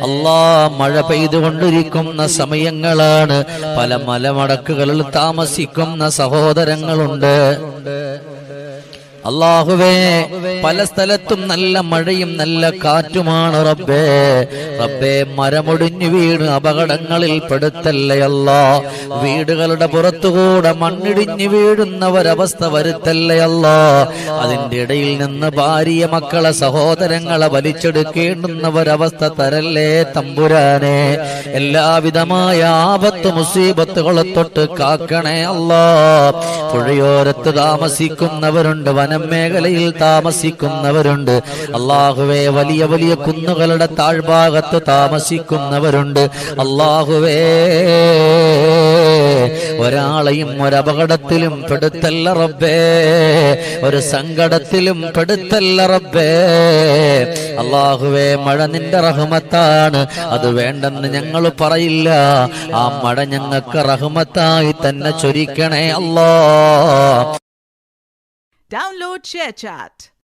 അല്ലാ, മഴ പെയ്തുകൊണ്ടിരിക്കുന്ന സമയങ്ങളാണ്. പല മലമടക്കുകളിൽ താമസിക്കുന്ന സഹോദരങ്ങളുണ്ട്. അല്ലാഹുവേ, പല സ്ഥലത്തും നല്ല മഴയും നല്ല കാറ്റുമാണ് റബ്ബേ. റബ്ബേ, മരമൊടിഞ്ഞു വീണ് അപകടങ്ങളിൽ പെടുത്തല്ലേ അല്ലാ. വീടുകളുടെ പുറത്തുകൂടെ മണ്ണിടിഞ്ഞു വീഴുന്ന ഒരവസ്ഥ വരുത്തല്ലേ അല്ലാ. അതിന്റെ ഇടയിൽ നിന്ന് ഭാര്യ, മക്കളെ, സഹോദരങ്ങളെ വലിച്ചെടുക്കേണ്ടുന്ന ഒരവസ്ഥ തരല്ലേ തമ്പുരാനെ. എല്ലാവിധമായ ആപത്ത് മുസീബത്തുകളെ തൊട്ട് കാക്കണേ അല്ലാ. പുഴയോരത്ത് താമസിക്കുന്നവരുണ്ട്, വനമേഖലയിൽ താമസിക്കുന്നവരുണ്ട്. അല്ലാഹുവേ, വലിയ വലിയ കുന്നുകളുടെ താഴ്ഭാഗത്ത് താമസിക്കുന്നവരുണ്ട്. അല്ലാഹുവേ, ഒരാളെയും ഒരപകടത്തിലും പെടുത്തല്ല റബ്ബേ, ഒരു സങ്കടത്തിലും പെടുത്തല്ല റബ്ബേ. അല്ലാഹുവേ, മഴ നിന്റെ റഹ്മത്താണ്, അത് വേണ്ടെന്ന് ഞങ്ങൾ പറയില്ല. ആ മഴ ഞങ്ങൾക്ക് റഹ്മത്തായി തന്നെ ചൊരിക്കണേ അല്ലാ. Download ShareChat.